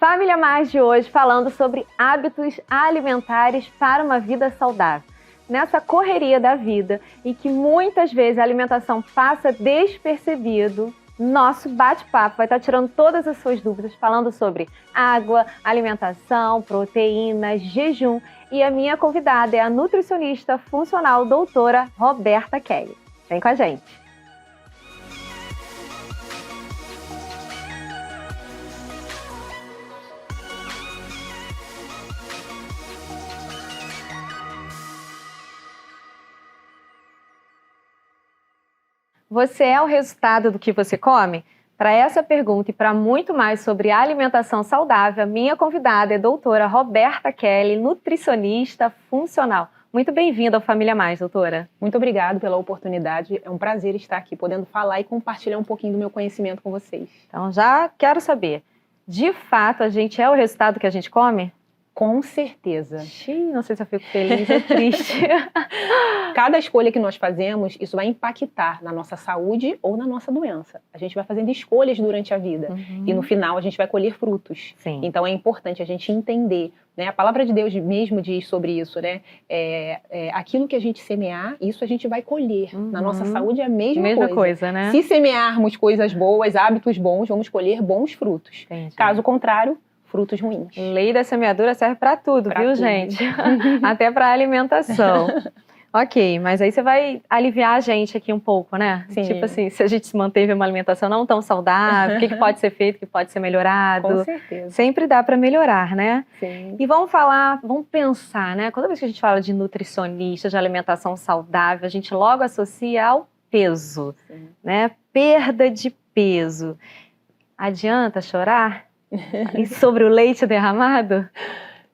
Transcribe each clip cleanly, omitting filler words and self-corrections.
Família Mais de hoje falando sobre hábitos alimentares para uma vida saudável. Nessa correria da vida e que muitas vezes a alimentação passa despercebido, nosso bate-papo vai estar tirando todas as suas dúvidas, falando sobre água, alimentação, proteínas, jejum. E a minha convidada é a nutricionista funcional doutora Roberta Kelly. Vem com a gente! Você é o resultado do que você come? Para essa pergunta e para muito mais sobre alimentação saudável, a minha convidada é a doutora Roberta Kelly, nutricionista funcional. Muito bem-vinda ao Família Mais, doutora. Muito obrigada pela oportunidade. É um prazer estar aqui, podendo falar e compartilhar um pouquinho do meu conhecimento com vocês. Então, já quero saber, de fato, a gente é o resultado que a gente come? Com certeza. Não sei se eu fico feliz ou triste. Cada escolha que nós fazemos, isso vai impactar na nossa saúde ou na nossa doença. A gente vai fazendo escolhas durante a vida. E no final a gente vai colher frutos. Sim. Então é importante a gente entender, né? A palavra de Deus mesmo diz sobre isso, né? Aquilo que a gente semear, isso a gente vai colher. Na nossa saúde é a mesma coisa, né? Se semearmos coisas boas, hábitos bons, vamos colher bons frutos. Entendi. Caso contrário, frutos ruins. Lei da semeadura serve para tudo, viu, tudo. Gente? Até para alimentação. Ok, mas aí você vai aliviar a gente aqui um pouco, né? Sim. Tipo assim, se a gente se manteve uma alimentação não tão saudável, o que pode ser feito, o que pode ser melhorado. Com certeza. Sempre dá para melhorar, né? Sim. E vamos pensar, né? Toda vez que a gente fala de nutricionista, de alimentação saudável, a gente logo associa ao peso, né? Perda de peso. Adianta chorar? E sobre o leite derramado?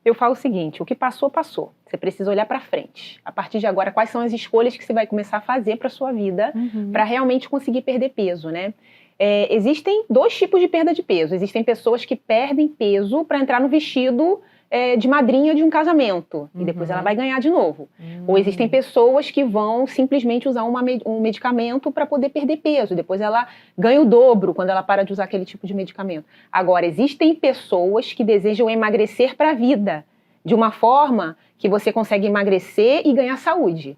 Eu falo o seguinte, o que passou, passou. Você precisa olhar para frente. A partir de agora, quais são as escolhas que você vai começar a fazer para sua vida para realmente conseguir perder peso, né? Existem dois tipos de perda de peso. Existem pessoas que perdem peso para entrar no vestido de madrinha de um casamento. E depois ela vai ganhar de novo. Ou existem pessoas que vão simplesmente usar um medicamento para poder perder peso. Depois ela ganha o dobro quando ela para de usar aquele tipo de medicamento. Agora, existem pessoas que desejam emagrecer para a vida. De uma forma que você consegue emagrecer e ganhar saúde.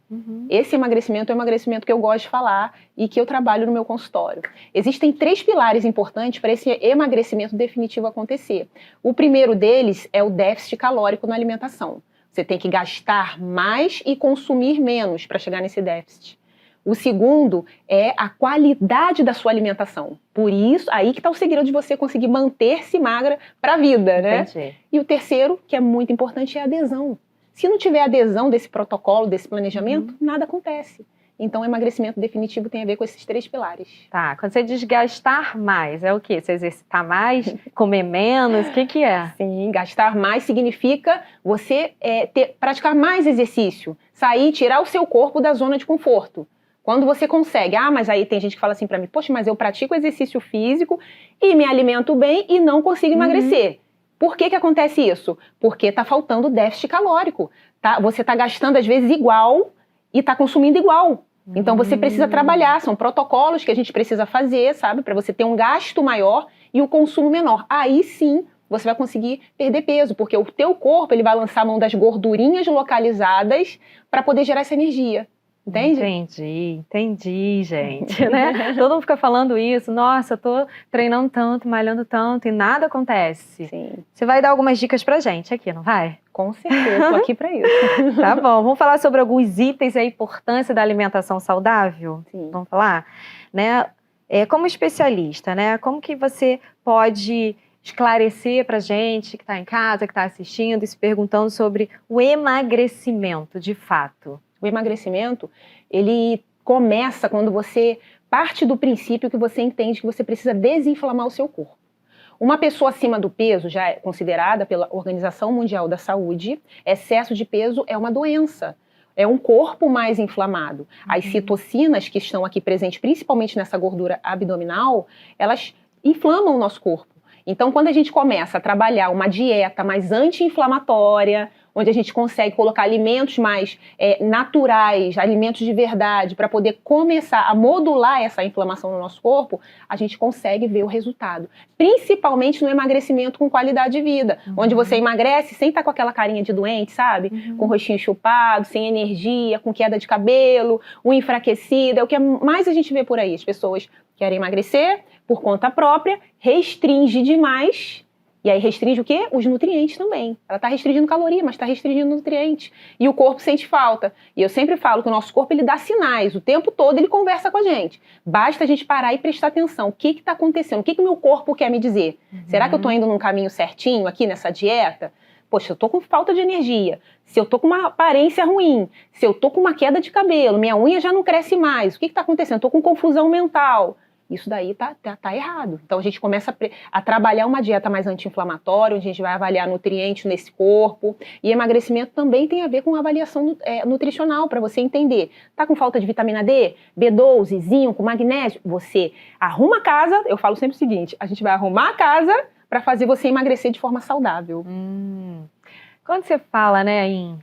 Esse emagrecimento é um emagrecimento que eu gosto de falar e que eu trabalho no meu consultório. Existem 3 pilares importantes para esse emagrecimento definitivo acontecer. O primeiro deles é o déficit calórico na alimentação. Você tem que gastar mais e consumir menos para chegar nesse déficit. O segundo é a qualidade da sua alimentação. Por isso, aí que está o segredo de você conseguir manter-se magra para a vida, né? Entendi. E o terceiro, que é muito importante, é a adesão. Se não tiver adesão desse protocolo, desse planejamento, nada acontece. Então, o emagrecimento definitivo tem a ver com esses 3 pilares. Tá, quando você diz gastar mais, é o quê? Você exercitar mais, comer menos, o que é? Sim, gastar mais significa você praticar mais exercício, sair, tirar o seu corpo da zona de conforto. Quando você consegue, mas aí tem gente que fala assim pra mim, poxa, mas eu pratico exercício físico e me alimento bem e não consigo emagrecer. Por que acontece isso? Porque tá faltando déficit calórico. Tá? Você tá gastando às vezes igual e tá consumindo igual. Então você precisa trabalhar, são protocolos que a gente precisa fazer, sabe? Pra você ter um gasto maior e o consumo menor. Aí sim você vai conseguir perder peso, porque o teu corpo ele vai lançar a mão das gordurinhas localizadas para poder gerar essa energia. Entende? Entendi, gente, né? Todo mundo fica falando isso, nossa, eu tô treinando tanto, malhando tanto e nada acontece. Sim. Você vai dar algumas dicas pra gente aqui, não vai? Com certeza, tô aqui pra isso. Tá bom, vamos falar sobre alguns itens e a importância da alimentação saudável? Sim. Vamos falar? Né? Como especialista, né? Como que você pode esclarecer pra gente que tá em casa, que tá assistindo e se perguntando sobre o emagrecimento, de fato? O emagrecimento, ele começa quando você parte do princípio que você entende que você precisa desinflamar o seu corpo. Uma pessoa acima do peso já é considerada pela Organização Mundial da Saúde, excesso de peso é uma doença. É um corpo mais inflamado. As citocinas que estão aqui presentes, principalmente nessa gordura abdominal, elas inflamam o nosso corpo. Então, quando a gente começa a trabalhar uma dieta mais anti-inflamatória, onde a gente consegue colocar alimentos mais naturais, alimentos de verdade, para poder começar a modular essa inflamação no nosso corpo, a gente consegue ver o resultado. Principalmente no emagrecimento com qualidade de vida, onde você emagrece sem estar com aquela carinha de doente, sabe? Com o rostinho chupado, sem energia, com queda de cabelo, o enfraquecido, é o que mais a gente vê por aí. As pessoas querem emagrecer por conta própria, restringe demais. E aí restringe o quê? Os nutrientes também. Ela está restringindo caloria, mas está restringindo nutrientes. E o corpo sente falta. E eu sempre falo que o nosso corpo ele dá sinais. O tempo todo ele conversa com a gente. Basta a gente parar e prestar atenção. O que está acontecendo? O que o meu corpo quer me dizer? Será que eu estou indo num caminho certinho aqui nessa dieta? Poxa, eu estou com falta de energia. Se eu estou com uma aparência ruim. Se eu estou com uma queda de cabelo. Minha unha já não cresce mais. O que está acontecendo? Estou com confusão mental. Isso daí tá errado. Então a gente começa a trabalhar uma dieta mais anti-inflamatória, onde a gente vai avaliar nutrientes nesse corpo. E emagrecimento também tem a ver com avaliação nutricional, para você entender. Tá com falta de vitamina D, B12, zinco, magnésio? Você arruma a casa, eu falo sempre o seguinte, a gente vai arrumar a casa para fazer você emagrecer de forma saudável. Quando você fala, né, em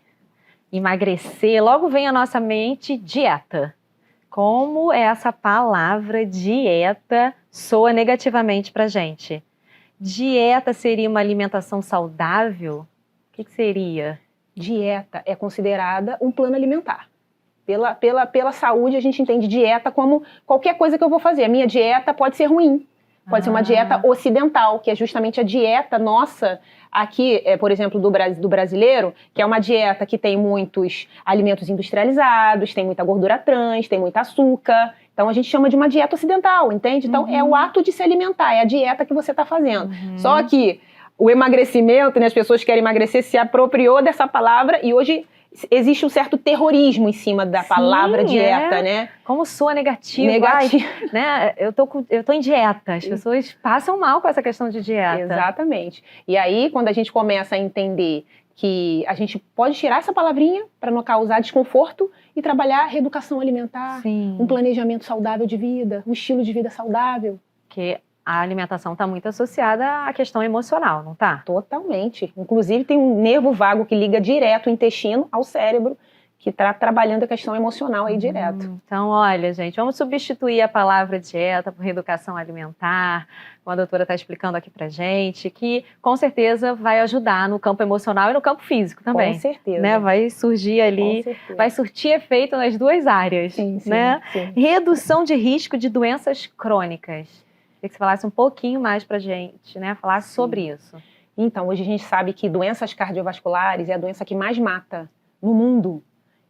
emagrecer, logo vem à nossa mente dieta. Como essa palavra dieta soa negativamente pra gente? Dieta seria uma alimentação saudável? O que seria? Dieta é considerada um plano alimentar. Pela saúde, a gente entende dieta como qualquer coisa que eu vou fazer. A minha dieta pode ser ruim. Pode ser uma dieta ocidental, que é justamente a dieta nossa aqui, por exemplo, do brasileiro, que é uma dieta que tem muitos alimentos industrializados, tem muita gordura trans, tem muito açúcar. Então a gente chama de uma dieta ocidental, entende? Então é o ato de se alimentar, é a dieta que você está fazendo. Só que o emagrecimento, né, as pessoas que querem emagrecer, se apropriou dessa palavra e hoje existe um certo terrorismo em cima da palavra dieta, né? Como soa negativo. Ai, né? Eu tô em dieta. As pessoas passam mal com essa questão de dieta. Exatamente. E aí, quando a gente começa a entender que a gente pode tirar essa palavrinha para não causar desconforto e trabalhar reeducação alimentar, um planejamento saudável de vida, um estilo de vida saudável. Que a alimentação está muito associada à questão emocional, não tá? Totalmente. Inclusive tem um nervo vago que liga direto o intestino ao cérebro, que está trabalhando a questão emocional aí direto. Então, olha, gente, vamos substituir a palavra dieta por reeducação alimentar, como a doutora está explicando aqui pra gente, que com certeza vai ajudar no campo emocional e no campo físico também. Com certeza. Né? Vai surgir ali, vai surtir efeito nas duas áreas. Sim, né? Sim. Redução de risco de doenças crônicas. Queria que você falasse um pouquinho mais pra gente, né? Falar sobre isso. Então, hoje a gente sabe que doenças cardiovasculares é a doença que mais mata no mundo.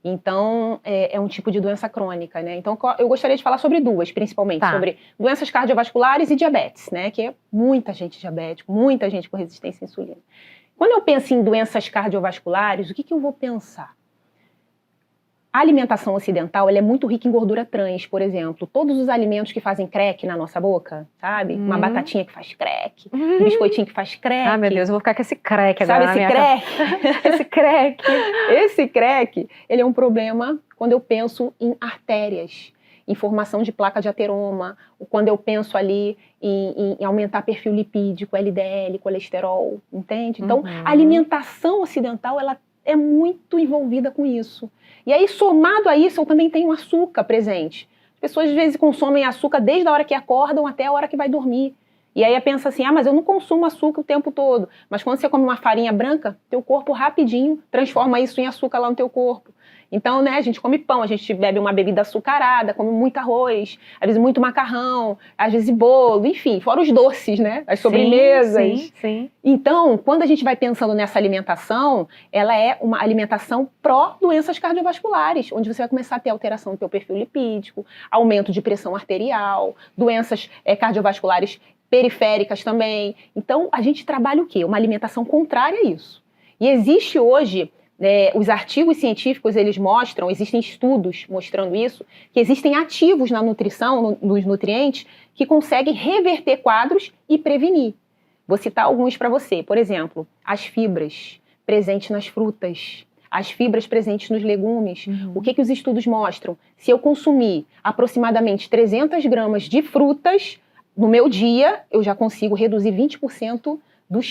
Então, é um tipo de doença crônica, né? Então, eu gostaria de falar sobre duas, principalmente. Sobre doenças cardiovasculares e diabetes, né? Que é muita gente diabética, muita gente com resistência à insulina. Quando eu penso em doenças cardiovasculares, o que eu vou pensar? A alimentação ocidental, ela é muito rica em gordura trans, por exemplo. Todos os alimentos que fazem crack na nossa boca, sabe? Uma batatinha que faz crack, um biscoitinho que faz crack. Ah, meu Deus, eu vou ficar com esse crack agora. Sabe esse crack? Esse crack. Esse crack, ele é um problema quando eu penso em artérias, em formação de placa de ateroma, quando eu penso ali em aumentar perfil lipídico, LDL, colesterol, entende? Então, a alimentação ocidental, ela é muito envolvida com isso. E aí, somado a isso, eu também tenho açúcar presente. As pessoas, às vezes, consomem açúcar desde a hora que acordam até a hora que vai dormir. E aí, pensa assim, mas eu não consumo açúcar o tempo todo. Mas quando você come uma farinha branca, teu corpo rapidinho transforma isso em açúcar lá no teu corpo. Então, né, a gente come pão, a gente bebe uma bebida açucarada, come muito arroz, às vezes muito macarrão, às vezes bolo, enfim, fora os doces, né, as sobremesas. Sim. Então, quando a gente vai pensando nessa alimentação, ela é uma alimentação pró-doenças cardiovasculares, onde você vai começar a ter alteração do teu perfil lipídico, aumento de pressão arterial, doenças cardiovasculares periféricas também. Então, a gente trabalha o quê? Uma alimentação contrária a isso. E existe hoje... os artigos científicos, eles mostram, existem estudos mostrando isso, que existem ativos na nutrição, nos nutrientes, que conseguem reverter quadros e prevenir. Vou citar alguns para você. Por exemplo, as fibras presentes nas frutas, as fibras presentes nos legumes. O que os estudos mostram? Se eu consumir aproximadamente 300 gramas de frutas no meu dia, eu já consigo reduzir 20%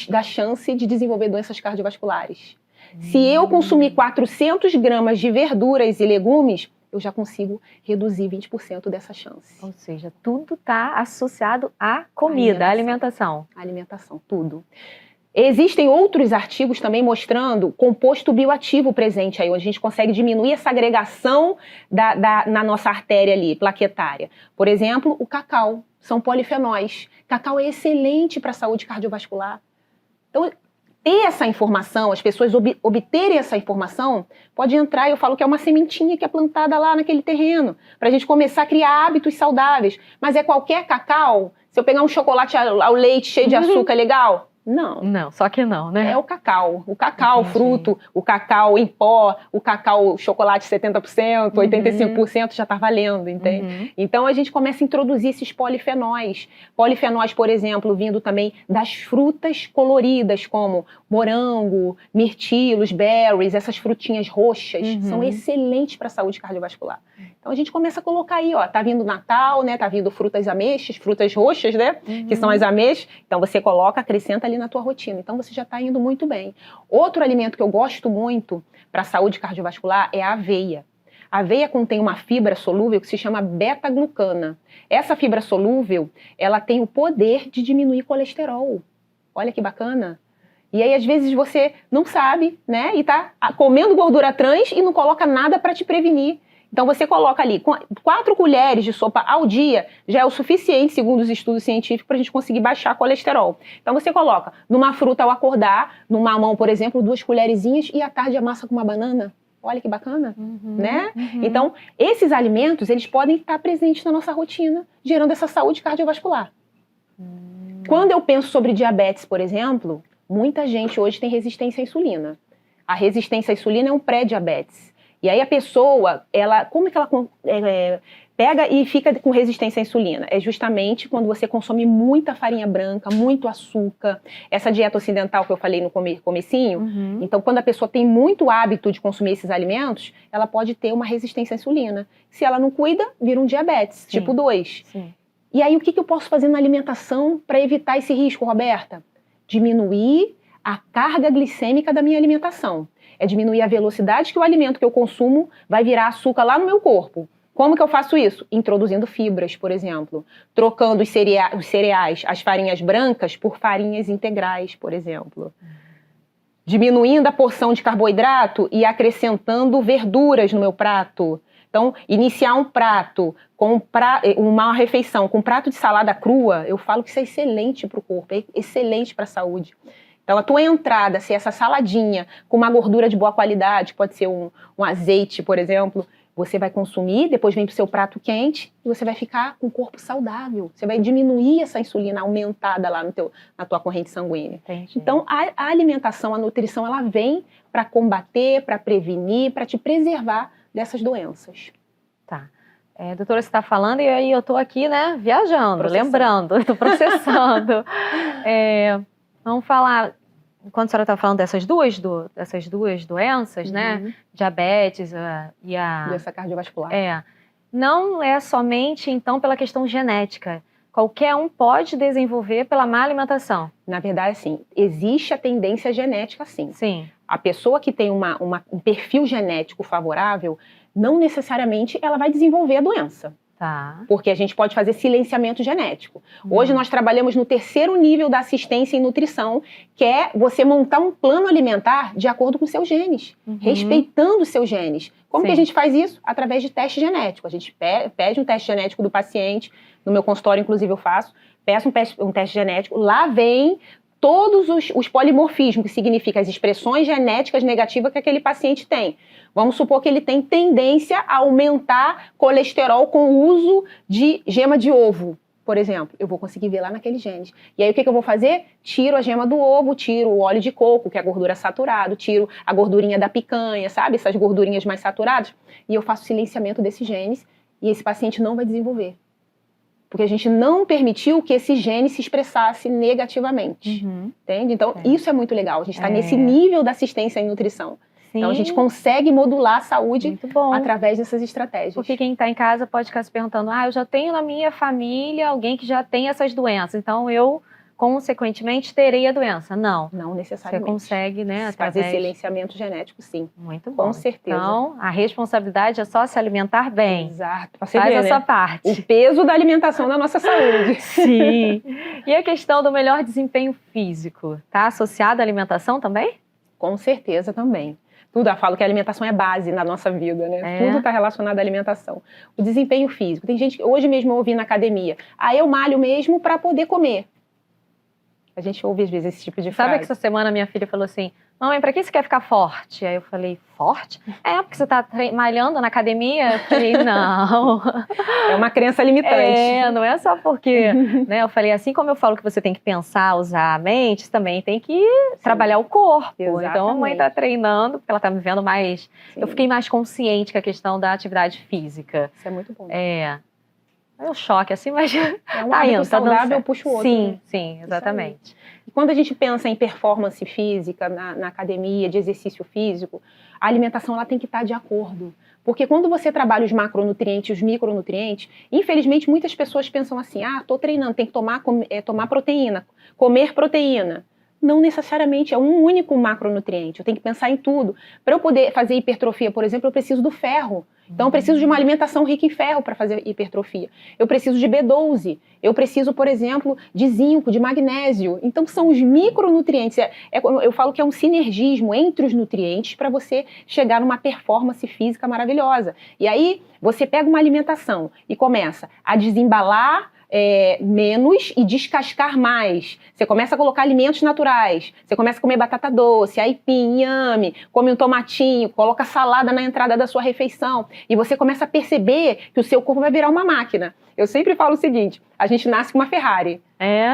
da chance de desenvolver doenças cardiovasculares. Se eu consumir 400 gramas de verduras e legumes, eu já consigo reduzir 20% dessa chance. Ou seja, tudo está associado à comida, à alimentação. Alimentação, tudo. Existem outros artigos também mostrando composto bioativo presente aí, onde a gente consegue diminuir essa agregação na nossa artéria ali, plaquetária. Por exemplo, o cacau, são polifenóis. Cacau é excelente para a saúde cardiovascular. Então, ter essa informação, as pessoas obterem essa informação, pode entrar, eu falo que é uma sementinha que é plantada lá naquele terreno, para a gente começar a criar hábitos saudáveis. Mas é qualquer cacau? Se eu pegar um chocolate ao leite cheio de açúcar, legal? Não. Não, só que não, né? É o cacau, fruto, o cacau em pó, o cacau chocolate 70%, 85% já está valendo, entende? Então a gente começa a introduzir esses polifenóis. Polifenóis, por exemplo, vindo também das frutas coloridas, como morango, mirtilos, berries, essas frutinhas roxas, são excelentes para a saúde cardiovascular. Então a gente começa a colocar aí, ó, tá vindo Natal, né? Tá vindo frutas ameixas, frutas roxas, né? Que são as ameixas. Então você coloca, acrescenta ali na tua rotina. Então você já está indo muito bem. Outro alimento que eu gosto muito para a saúde cardiovascular é a aveia. A aveia contém uma fibra solúvel que se chama beta-glucana. Essa fibra solúvel, ela tem o poder de diminuir colesterol. Olha que bacana. E aí, às vezes, você não sabe, né? E tá comendo gordura trans e não coloca nada para te prevenir. Então você coloca ali 4 colheres de sopa ao dia, já é o suficiente, segundo os estudos científicos, para a gente conseguir baixar colesterol. Então você coloca numa fruta ao acordar, no mamão, por exemplo, 2 colherzinhas e à tarde amassa com uma banana. Olha que bacana, né? Então, esses alimentos, eles podem estar presentes na nossa rotina, gerando essa saúde cardiovascular. Quando eu penso sobre diabetes, por exemplo, muita gente hoje tem resistência à insulina. A resistência à insulina é um pré-diabetes. E aí a pessoa, como é que ela pega e fica com resistência à insulina? É justamente quando você consome muita farinha branca, muito açúcar, essa dieta ocidental que eu falei no comecinho. Então, quando a pessoa tem muito hábito de consumir esses alimentos, ela pode ter uma resistência à insulina. Se ela não cuida, vira um diabetes, tipo 2. Sim. E aí, o que eu posso fazer na alimentação para evitar esse risco, Roberta? Diminuir a carga glicêmica da minha alimentação. É diminuir a velocidade que o alimento que eu consumo vai virar açúcar lá no meu corpo. Como que eu faço isso? Introduzindo fibras, por exemplo. Trocando os cereais, as farinhas brancas, por farinhas integrais, por exemplo. Diminuindo a porção de carboidrato e acrescentando verduras no meu prato. Então, iniciar um prato, uma refeição com um prato de salada crua, eu falo que isso é excelente para o corpo, é excelente para a saúde. Então, a tua entrada, se essa saladinha com uma gordura de boa qualidade, pode ser um azeite, por exemplo, você vai consumir, depois vem para o seu prato quente e você vai ficar com o corpo saudável. Você vai diminuir essa insulina aumentada lá na tua corrente sanguínea. Entendi. Então, a alimentação, a nutrição, ela vem para combater, para prevenir, para te preservar dessas doenças. Tá. Doutora, você está falando e aí eu estou aqui, né, viajando, lembrando, estou processando. Vamos falar, quando a senhora está falando dessas duas doenças, né? Diabetes e a doença cardiovascular. Não é somente, então, pela questão genética. Qualquer um pode desenvolver pela má alimentação. Na verdade, sim. Existe a tendência genética, sim. Sim. A pessoa que tem um perfil genético favorável, não necessariamente ela vai desenvolver a doença. Tá. Porque a gente pode fazer silenciamento genético. Hoje nós trabalhamos no 3º nível da assistência em nutrição, que é você montar um plano alimentar de acordo com seus genes, respeitando os seus genes. Como que a gente faz isso? Através de teste genético. A gente pede um teste genético do paciente, no meu consultório, inclusive, eu faço, peço um teste genético, lá vem todos os polimorfismos, que significa as expressões genéticas negativas que aquele paciente tem. Vamos supor que ele tem tendência a aumentar colesterol com o uso de gema de ovo, por exemplo. Eu vou conseguir ver lá naqueles genes. E aí o que eu vou fazer? Tiro a gema do ovo, tiro o óleo de coco, que é a gordura saturada, tiro a gordurinha da picanha, sabe? Essas gordurinhas mais saturadas. E eu faço silenciamento desses genes e esse paciente não vai desenvolver. Porque a gente não permitiu que esse gene se expressasse negativamente. Entende? Então, isso é muito legal. A gente está nesse nível da assistência em nutrição. Sim. Então, a gente consegue modular a saúde através dessas estratégias. Porque quem está em casa pode ficar se perguntando, eu já tenho na minha família alguém que já tem essas doenças, então eu consequentemente terei a doença. Não. Não Você necessariamente. consegue, né, Fazer através... silenciamento genético, sim. Muito bom. Com certeza. Então, a responsabilidade é só se alimentar bem. Exato. Faz a sua parte. O peso da alimentação na nossa saúde. Sim. E a questão do melhor desempenho físico, tá associada à alimentação também? Com certeza também. Tudo, eu falo que a alimentação é base na nossa vida, né? Tudo está relacionado à alimentação. O desempenho físico. Tem gente que hoje mesmo eu ouvi na academia, eu malho mesmo para poder comer. A gente ouve às vezes esse tipo de frase. Sabe que essa semana minha filha falou assim, mamãe, pra que você quer ficar forte? Aí eu falei, forte? Porque você tá malhando na academia? Eu falei, não. É uma crença limitante. Não é só porque, né? Eu falei, assim como eu falo que você tem que pensar, usar a mente, você também tem que trabalhar o corpo. Exatamente. Então a mãe tá treinando, porque ela tá me vendo mais... Sim. Eu fiquei mais consciente com a questão da atividade física. Isso é muito bom. É um choque, assim, mas um hábito saudável, puxa o outro. Sim, né? sim, exatamente. E quando a gente pensa em performance física, na academia, de exercício físico, a alimentação ela tem que estar de acordo. Porque quando você trabalha os macronutrientes e os micronutrientes, infelizmente muitas pessoas pensam assim, tô treinando, tem que tomar proteína, comer proteína. Não necessariamente é um único macronutriente, eu tenho que pensar em tudo. Para eu poder fazer hipertrofia, por exemplo, eu preciso do ferro. Então, eu preciso de uma alimentação rica em ferro para fazer hipertrofia. Eu preciso de B12. Eu preciso, por exemplo, de zinco, de magnésio. Então, são os micronutrientes. Eu falo que é um sinergismo entre os nutrientes para você chegar numa performance física maravilhosa. E aí, você pega uma alimentação e começa a desembalar menos e descascar mais. Você começa a colocar alimentos naturais, você começa a comer batata doce, aipim, inhame, come um tomatinho, coloca salada na entrada da sua refeição e você começa a perceber que o seu corpo vai virar uma máquina. Eu sempre falo o seguinte, a gente nasce com uma Ferrari,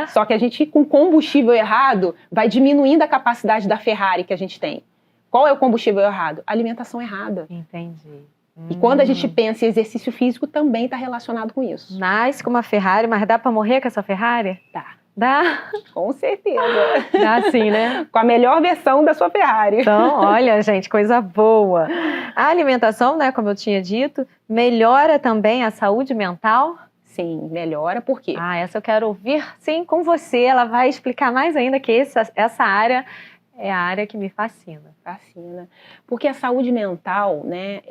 só que a gente com combustível errado vai diminuindo a capacidade da Ferrari que a gente tem. Qual é o combustível errado? A alimentação errada. Entendi. E quando a gente pensa em exercício físico, também está relacionado com isso. Nasce com uma Ferrari, mas dá para morrer com essa Ferrari? Dá? Com certeza. Dá sim, né? Com a melhor versão da sua Ferrari. Então, olha, gente, coisa boa. A alimentação, né, como eu tinha dito, melhora também a saúde mental? Sim, melhora. Por quê? Essa eu quero ouvir, sim, com você. Ela vai explicar mais ainda que essa área é a área que me fascina. Fascina. Porque a saúde mental, né,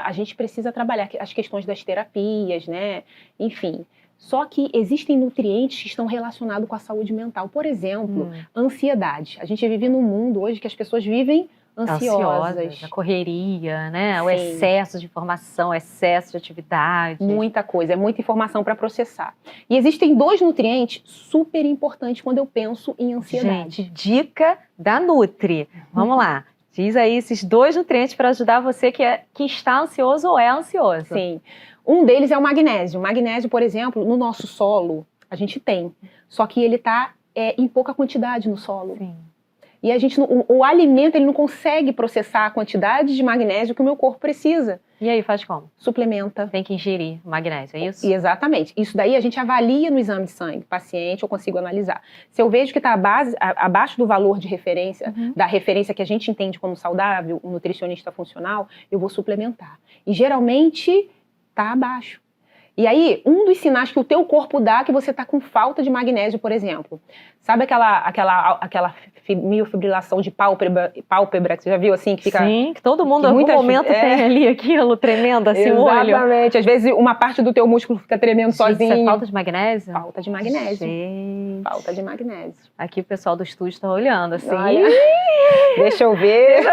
a gente precisa trabalhar as questões das terapias, né, enfim. Só que existem nutrientes que estão relacionados com a saúde mental. Por exemplo, ansiedade. A gente vive num mundo hoje que as pessoas vivem ansiosas. A correria, né? Sim. O excesso de informação, excesso de atividade. Muita coisa, é muita informação para processar. E existem 2 nutrientes super importantes quando eu penso em ansiedade. Gente, dica da Nutri. Vamos lá. Diz aí esses 2 nutrientes para ajudar você que está ansioso ou é ansioso. Sim. Um deles é o magnésio. O magnésio, por exemplo, no nosso solo, a gente tem. Só que ele está em pouca quantidade no solo. Sim. E o alimento ele não consegue processar a quantidade de magnésio que o meu corpo precisa. E aí, faz como? Suplementa. Tem que ingerir magnésio, é isso? Exatamente. Isso daí a gente avalia no exame de sangue. Paciente, eu consigo analisar. Se eu vejo que está abaixo do valor de referência, da referência que a gente entende como saudável, um nutricionista funcional, eu vou suplementar. E geralmente está abaixo. E aí, um dos sinais que o teu corpo dá é que você está com falta de magnésio, por exemplo. Sabe aquela miofibrilação de pálpebra que você já viu assim? Que fica, sim, que todo mundo em algum momento tem ali aquilo tremendo assim o olho. Exatamente. Às vezes uma parte do teu músculo fica tremendo sozinho. Isso é falta de magnésio? Falta de magnésio. Gente. Falta de magnésio. Aqui o pessoal do estúdio está olhando assim. Olha. Deixa eu ver.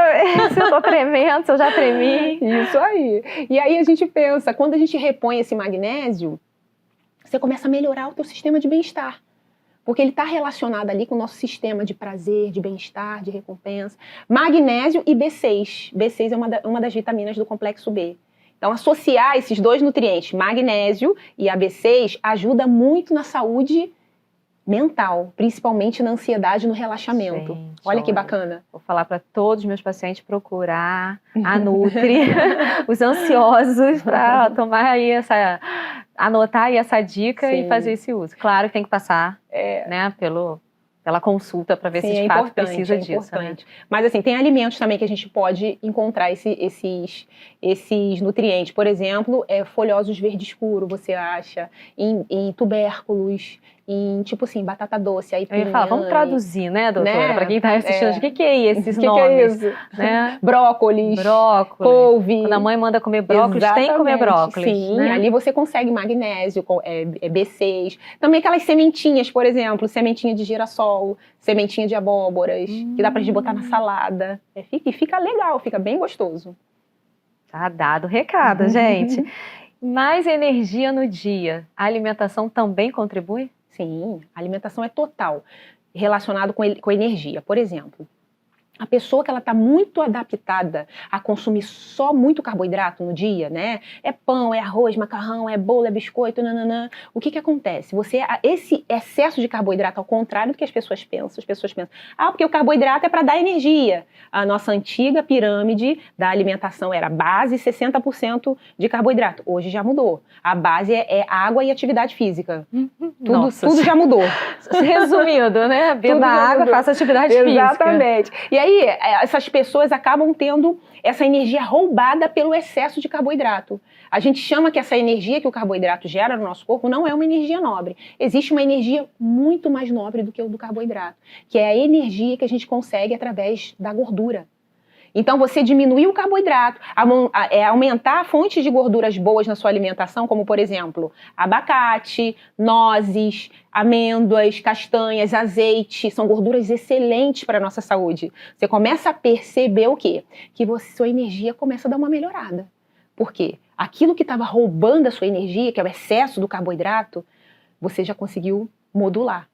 Se eu tô tremendo, se eu já tremi. Isso aí. E aí a gente pensa, quando a gente repõe esse magnésio, você começa a melhorar o teu sistema de bem-estar. Porque ele está relacionado ali com o nosso sistema de prazer, de bem-estar, de recompensa. Magnésio e B6. B6 é uma das vitaminas do complexo B. Então, associar esses 2 nutrientes, magnésio e a B6, ajuda muito na saúde mental, principalmente na ansiedade e no relaxamento. Gente, olha que bacana. Vou falar para todos os meus pacientes procurar a Nutri, os ansiosos, para tomar aí anotar aí essa dica. Sim. E fazer esse uso. Claro que tem que passar né, pela consulta para ver se de fato precisa disso. Importante. Né? Mas assim, tem alimentos também que a gente pode encontrar esses nutrientes. Por exemplo, folhosos verde escuro, você acha, em tubérculos, em tipo assim, batata doce, Eu ia falar, vamos traduzir, né, doutora? Né? Para quem está assistindo, o que é esses Que nomes? Que é isso? Né? Brócolis, couve. Quando a mãe manda comer brócolis, tem que comer brócolis. Sim, né? ali você consegue magnésio, B6. Também aquelas sementinhas, por exemplo, sementinha de girassol, sementinha de abóboras, que dá pra gente botar na salada. E fica legal, fica bem gostoso. Tá dado o recado, gente. Mais energia no dia. A alimentação também contribui? Sim, a alimentação é total relacionado com energia. Por exemplo, a pessoa que ela está muito adaptada a consumir só muito carboidrato no dia, né? É pão, é arroz, macarrão, é bolo, é biscoito, nananã. O que acontece? Esse excesso de carboidrato, ao contrário do que as pessoas pensam, porque o carboidrato é para dar energia. A nossa antiga pirâmide da alimentação era base 60% de carboidrato. Hoje já mudou. A base é água e atividade física. Tudo já mudou. Resumindo, né? Beba água, faça atividade física. Exatamente. E aí, essas pessoas acabam tendo essa energia roubada pelo excesso de carboidrato. A gente chama que essa energia que o carboidrato gera no nosso corpo não é uma energia nobre. Existe uma energia muito mais nobre do que o do carboidrato, que é a energia que a gente consegue através da gordura. Então, você diminuir o carboidrato, aumentar fontes de gorduras boas na sua alimentação, como, por exemplo, abacate, nozes, amêndoas, castanhas, azeite, são gorduras excelentes para a nossa saúde. Você começa a perceber o quê? Que sua energia começa a dar uma melhorada. Por quê? Aquilo que estava roubando a sua energia, que é o excesso do carboidrato, você já conseguiu modular.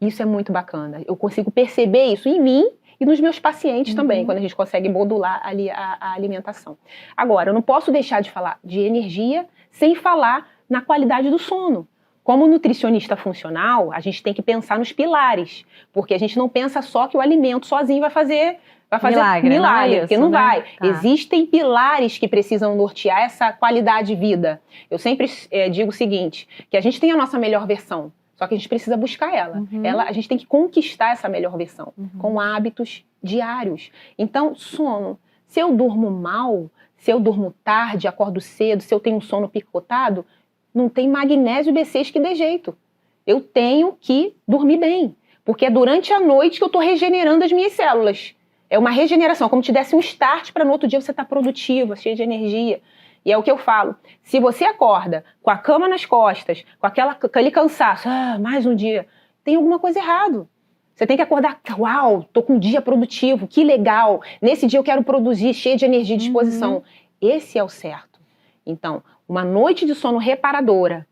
Isso é muito bacana. Eu consigo perceber isso em mim e nos meus pacientes também, quando a gente consegue modular ali a alimentação. Agora, eu não posso deixar de falar de energia sem falar na qualidade do sono. Como nutricionista funcional, a gente tem que pensar nos pilares, porque a gente não pensa só que o alimento sozinho vai fazer milagre, não é isso, porque não vai. Tá. Existem pilares que precisam nortear essa qualidade de vida. Eu sempre digo o seguinte, que a gente tem a nossa melhor versão, só que a gente precisa buscar ela. A gente tem que conquistar essa melhor versão, com hábitos diários. Então, sono. Se eu durmo mal, se eu durmo tarde, acordo cedo, se eu tenho um sono picotado, não tem magnésio B6 que dê jeito. Eu tenho que dormir bem, porque é durante a noite que eu estou regenerando as minhas células. É uma regeneração, como te desse um start para no outro dia você estar produtiva, cheia de energia. E é o que eu falo, se você acorda com a cama nas costas, com aquele cansaço, mais um dia, tem alguma coisa errada. Você tem que acordar, uau, tô com um dia produtivo, que legal, nesse dia eu quero produzir, cheio de energia e disposição. Esse é o certo. Então, uma noite de sono reparadora,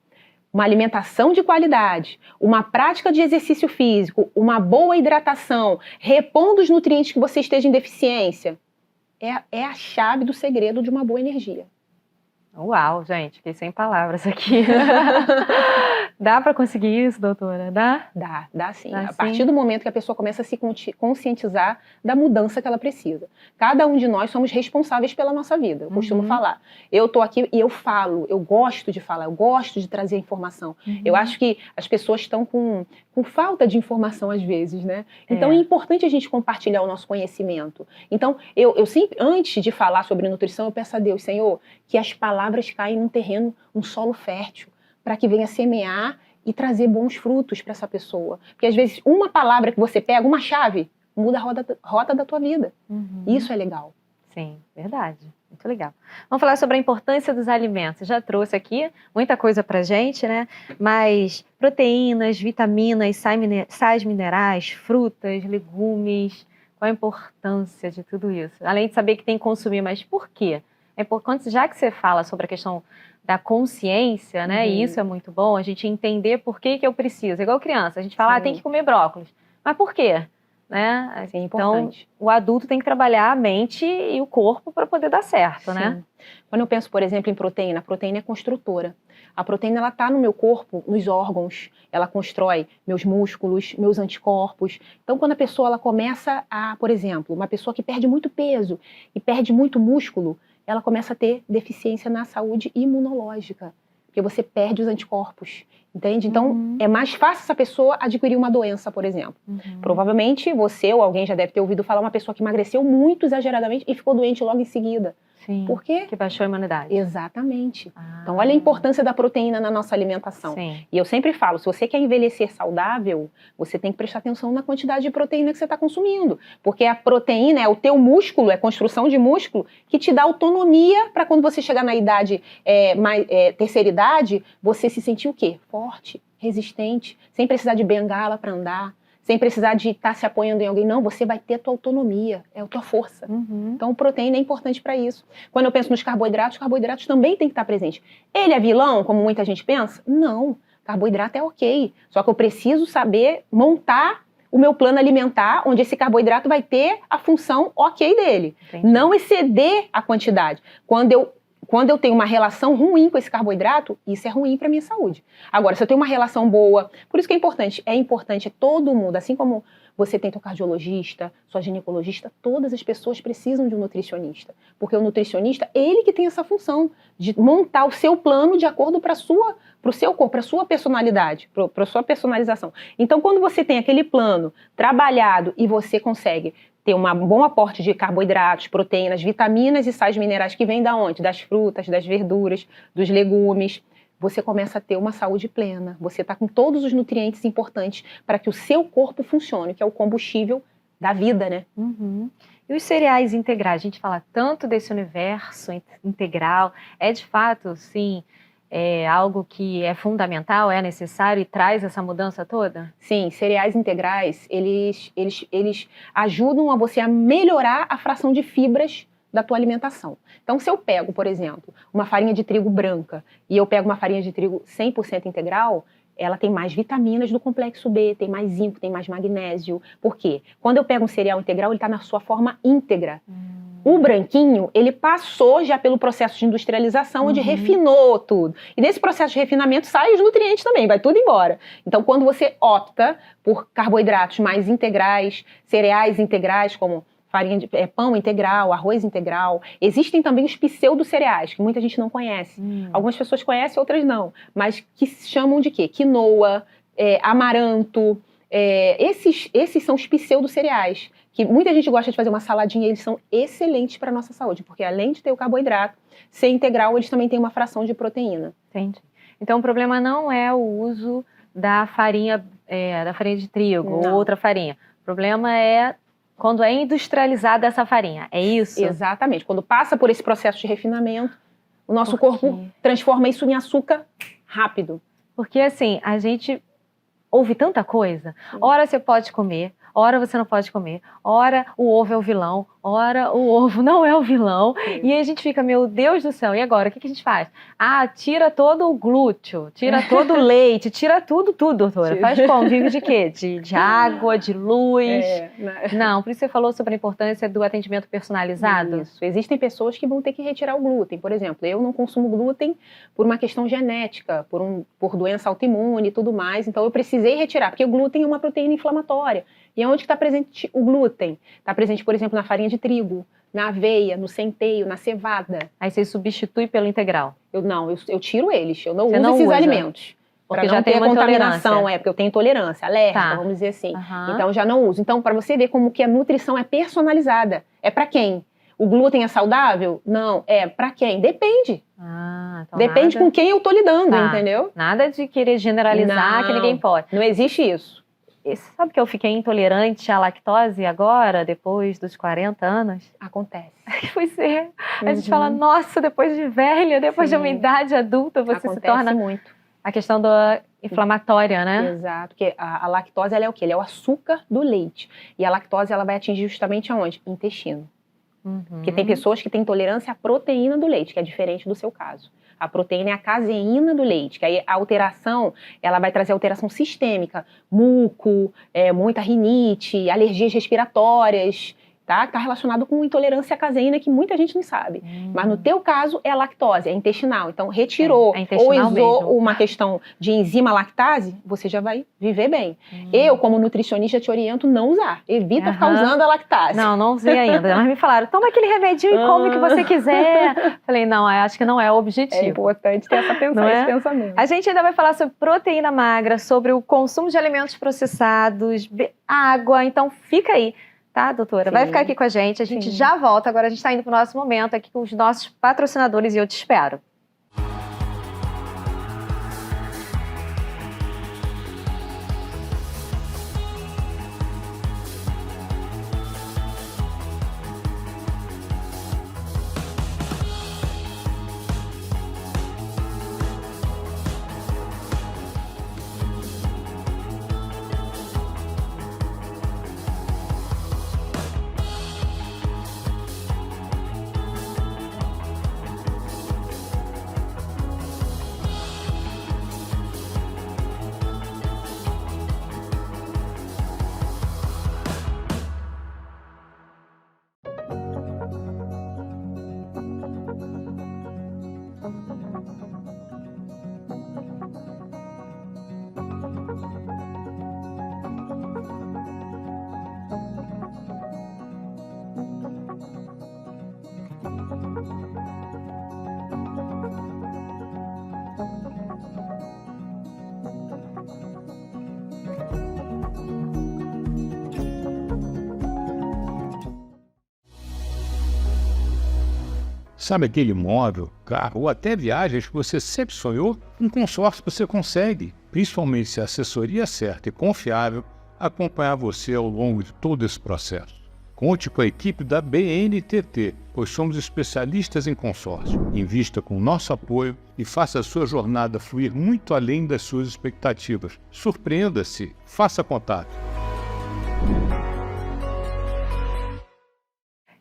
uma alimentação de qualidade, uma prática de exercício físico, uma boa hidratação, repondo os nutrientes que você esteja em deficiência, é a chave do segredo de uma boa energia. Uau, gente, fiquei sem palavras aqui. Dá para conseguir isso, doutora? Dá? Dá sim. A partir do momento que a pessoa começa a se conscientizar da mudança que ela precisa. Cada um de nós somos responsáveis pela nossa vida. Eu costumo falar. Eu tô aqui e eu falo, eu gosto de falar, eu gosto de trazer informação. Eu acho que as pessoas estão com falta de informação às vezes, né? Então é importante a gente compartilhar o nosso conhecimento. Então, eu sempre, antes de falar sobre nutrição, eu peço a Deus, Senhor, que as palavras caem num terreno, um solo fértil, para que venha semear e trazer bons frutos para essa pessoa. Porque às vezes uma palavra que você pega, uma chave, muda a rota da tua vida. Isso é legal. Sim, verdade. Muito legal. Vamos falar sobre a importância dos alimentos. Já trouxe aqui muita coisa pra gente, né? Mas proteínas, vitaminas, sais minerais, frutas, legumes, qual a importância de tudo isso? Além de saber que tem que consumir, mas por quê? É importante, já que você fala sobre a questão da consciência, né? E isso é muito bom, a gente entender por que eu preciso. É igual criança, a gente fala, tem que comer brócolis. Mas por quê? Né? Assim, então, o adulto tem que trabalhar a mente e o corpo para poder dar certo, né? Quando eu penso, por exemplo, em proteína, a proteína é construtora. A proteína, ela está no meu corpo, nos órgãos, ela constrói meus músculos, meus anticorpos. Então, quando a pessoa ela começa por exemplo, uma pessoa que perde muito peso e perde muito músculo, ela começa a ter deficiência na saúde imunológica, porque você perde os anticorpos, entende? Então, é mais fácil essa pessoa adquirir uma doença, por exemplo. Provavelmente você ou alguém já deve ter ouvido falar uma pessoa que emagreceu muito exageradamente e ficou doente logo em seguida. Sim, Por quê? que baixou a imunidade. Exatamente. Então, olha a importância da proteína na nossa alimentação. Sim. E eu sempre falo, se você quer envelhecer saudável, você tem que prestar atenção na quantidade de proteína que você está consumindo. Porque a proteína é o teu músculo, é construção de músculo, que te dá autonomia para quando você chegar na idade, terceira idade, você se sentir o quê? Forte, resistente, sem precisar de bengala para andar, sem precisar de estar se apoiando em alguém. Não, você vai ter a tua autonomia, é a tua força. Então, proteína é importante para isso. Quando eu penso nos carboidratos, os carboidratos também têm que estar presentes. Ele é vilão, como muita gente pensa? Não, carboidrato é ok. Só que eu preciso saber montar o meu plano alimentar, onde esse carboidrato vai ter a função ok dele. Entendi. Não exceder a quantidade. Quando eu tenho uma relação ruim com esse carboidrato, isso é ruim para minha saúde. Agora, se eu tenho uma relação boa, por isso que é importante todo mundo, assim como você tem teu cardiologista, sua ginecologista, todas as pessoas precisam de um nutricionista. Porque o nutricionista, ele que tem essa função de montar o seu plano de acordo para o seu corpo, para a sua personalidade, para a sua personalização. Então, quando você tem aquele plano trabalhado e você consegue ter um bom aporte de carboidratos, proteínas, vitaminas e sais minerais que vêm da onde? Das frutas, das verduras, dos legumes. Você começa a ter uma saúde plena. Você está com todos os nutrientes importantes para que o seu corpo funcione, que é o combustível da vida, né? E os cereais integrais? A gente fala tanto desse universo integral. É de fato, sim, algo que é fundamental, é necessário e traz essa mudança toda? Sim, cereais integrais, eles ajudam a você a melhorar a fração de fibras da tua alimentação. Então, se eu pego, por exemplo, uma farinha de trigo branca e eu pego uma farinha de trigo 100% integral, ela tem mais vitaminas do complexo B, tem mais zinco, tem mais magnésio. Por quê? Quando eu pego um cereal integral, ele está na sua forma íntegra. O branquinho, ele passou já pelo processo de industrialização, onde refinou tudo. E nesse processo de refinamento saem os nutrientes também, vai tudo embora. Então, quando você opta por carboidratos mais integrais, cereais integrais, como pão integral, arroz integral, existem também os pseudo-cereais, que muita gente não conhece. Algumas pessoas conhecem, outras não. Mas que se chamam de quê? Quinoa, amaranto. Esses são os pseudo-cereais, que muita gente gosta de fazer uma saladinha, eles são excelentes para a nossa saúde, porque além de ter o carboidrato, ser integral, eles também têm uma fração de proteína. Entendi. Então o problema não é o uso da farinha de trigo ou outra farinha. O problema é quando é industrializada essa farinha, é isso? Exatamente. Quando passa por esse processo de refinamento, o nosso corpo transforma isso em açúcar rápido. Porque assim, a gente ouve tanta coisa. Ora você pode comer, ora você não pode comer, ora o ovo é o vilão, ora o ovo não é o vilão. E aí a gente fica, meu Deus do céu, e agora? O que a gente faz? Tira todo o glúten, tira todo o leite, tira tudo, doutora. Faz como? Vive de quê? De água, de luz? Não, por isso você falou sobre a importância do atendimento personalizado? Isso. Existem pessoas que vão ter que retirar o glúten. Por exemplo, eu não consumo glúten por uma questão genética, por doença autoimune e tudo mais. Então eu precisei retirar, porque o glúten é uma proteína inflamatória. E onde está presente o glúten? Está presente, por exemplo, na farinha de trigo, na aveia, no centeio, na cevada. Aí você substitui pelo integral? Eu tiro eles, eu não uso esses alimentos. Porque já tem contaminação, porque eu tenho intolerância, alérgica, vamos dizer assim. Então já não uso. Então, para você ver como que a nutrição é personalizada. É para quem? O glúten é saudável? Não. É para quem? Depende. Então depende com quem eu tô lidando, entendeu? Nada de querer generalizar que ninguém pode. Não existe isso. Você sabe que eu fiquei intolerante à lactose agora, depois dos 40 anos? Acontece. Pois é. A gente fala, nossa, depois de velha, depois de uma idade adulta, você se torna... muito. A questão da inflamatória, né? Exato, porque a lactose, ela é o quê? Ela é o açúcar do leite. E a lactose, ela vai atingir justamente aonde? Intestino. Porque tem pessoas que têm intolerância à proteína do leite, que é diferente do seu caso. A proteína é a caseína do leite, que aí a alteração, ela vai trazer alteração sistêmica, muco, muita rinite, alergias respiratórias, tá? Que está relacionado com intolerância à caseína, que muita gente não sabe. Mas no teu caso é a lactose, é intestinal. Então retirou ou usou uma questão de enzima lactase, você já vai viver bem. Eu, como nutricionista, te oriento não usar. Evita ficar usando a lactase. Não usei ainda. Mas me falaram, toma aquele remedinho e come o que você quiser. Falei, não, acho que não é o objetivo. É importante ter esse pensamento. A gente ainda vai falar sobre proteína magra, sobre o consumo de alimentos processados, água. Então fica aí. tá, doutora? Sim. Vai ficar aqui com a gente já volta. Agora a gente está indo para o nosso momento aqui com os nossos patrocinadores e eu te espero. Sabe aquele imóvel, carro ou até viagens que você sempre sonhou? Um consórcio você consegue, principalmente se a assessoria é certa e confiável, acompanhar você ao longo de todo esse processo. Conte com a equipe da BNTT, pois somos especialistas em consórcio. Invista com o nosso apoio e faça a sua jornada fluir muito além das suas expectativas. Surpreenda-se, faça contato.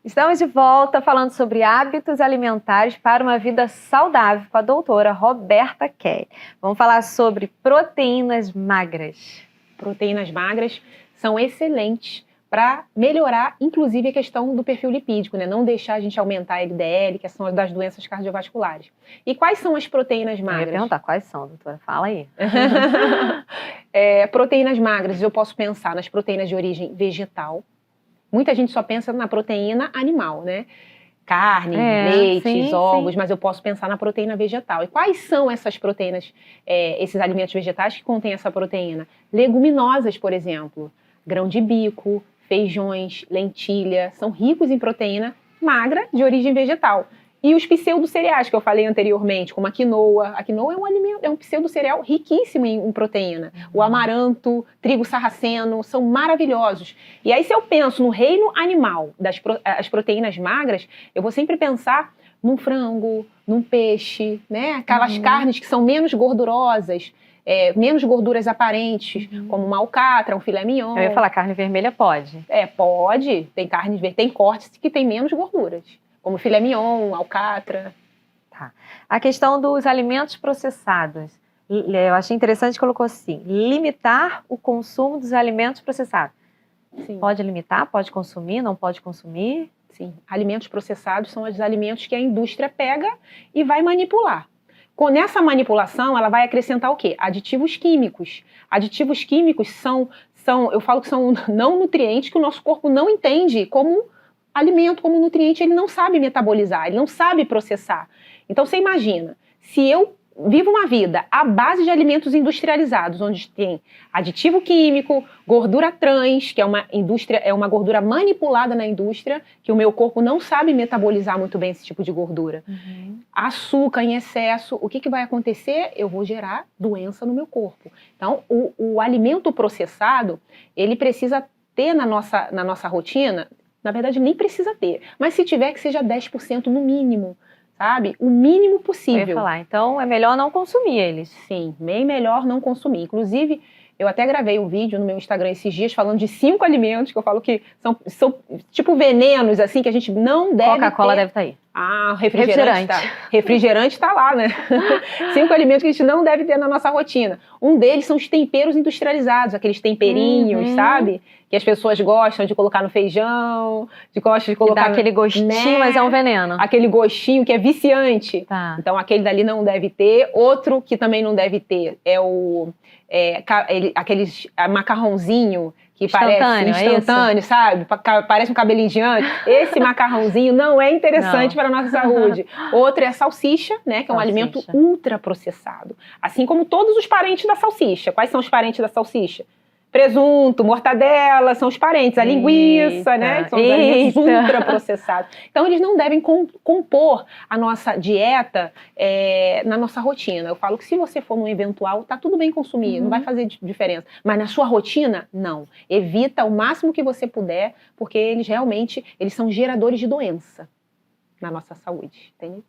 Estamos de volta falando sobre hábitos alimentares para uma vida saudável com a doutora Roberta Kelly. Vamos falar sobre proteínas magras. Proteínas magras são excelentes para melhorar, inclusive, a questão do perfil lipídico, né? Não deixar a gente aumentar a LDL, que são as das doenças cardiovasculares. E quais são as proteínas magras? Eu ia perguntar quais são, doutora. Fala aí. Proteínas magras, eu posso pensar nas proteínas de origem vegetal. Muita gente só pensa na proteína animal, né? Carne, leites, ovos, mas eu posso pensar na proteína vegetal. E quais são essas proteínas, esses alimentos vegetais que contêm essa proteína? Leguminosas, por exemplo, grão de bico, feijões, lentilha, são ricos em proteína magra de origem vegetal. E os pseudo-cereais que eu falei anteriormente, como a quinoa. A quinoa é um alimento, é um pseudo-cereal riquíssimo em proteína. O amaranto, trigo sarraceno, são maravilhosos. E aí, se eu penso no reino animal, as proteínas magras, eu vou sempre pensar num frango, num peixe, né? Aquelas carnes que são menos gordurosas, menos gorduras aparentes, como uma alcatra, um filé mignon. Eu ia falar, carne vermelha pode? Pode. Tem cortes que tem menos gorduras. Como filé mignon, alcatra. Tá. A questão dos alimentos processados. Eu achei interessante que colocou assim, limitar o consumo dos alimentos processados. Sim. Pode limitar? Pode consumir? Não pode consumir? Sim. Alimentos processados são os alimentos que a indústria pega e vai manipular. Nessa manipulação, ela vai acrescentar o quê? Aditivos químicos. Aditivos químicos eu falo que são não nutrientes que o nosso corpo não entende como alimento, como nutriente, ele não sabe metabolizar, ele não sabe processar. Então, você imagina, se eu vivo uma vida à base de alimentos industrializados, onde tem aditivo químico, gordura trans, que é uma gordura manipulada na indústria, que o meu corpo não sabe metabolizar muito bem esse tipo de gordura. Açúcar em excesso, o que vai acontecer? Eu vou gerar doença no meu corpo. Então, o alimento processado, ele precisa ter na nossa rotina. Na verdade, nem precisa ter. Mas se tiver, que seja 10% no mínimo, sabe? O mínimo possível. Eu ia falar, então é melhor não consumir eles. Sim, bem melhor não consumir. Inclusive, eu até gravei um vídeo no meu Instagram esses dias falando de 5 alimentos que eu falo que são tipo venenos, assim, que a gente não deve Coca-Cola ter. deve estar aí. Refrigerante. Refrigerante tá lá, né? 5 alimentos que a gente não deve ter na nossa rotina. Um deles são os temperos industrializados, aqueles temperinhos, sabe? Que as pessoas gostam de colocar no feijão, gostam de colocar... Que dá aquele gostinho, né? Mas é um veneno. Aquele gostinho que é viciante. Tá. Então, aquele dali não deve ter. Outro que também não deve ter é aqueles macarrãozinho que instantâneo, sabe? Parece um cabelinho de anjo. Esse macarrãozinho não é interessante para a nossa saúde. Outro é a salsicha, né? Que é um alimento ultraprocessado. Assim como todos os parentes da salsicha. Quais são os parentes da salsicha? Presunto, mortadela, são os parentes. A linguiça, né? Que são os alimentos ultraprocessados. Então, eles não devem compor a nossa dieta na nossa rotina. Eu falo que se você for num eventual, tá tudo bem consumir, não vai fazer diferença. Mas na sua rotina, não. Evita o máximo que você puder, porque eles realmente são geradores de doença na nossa saúde, entende?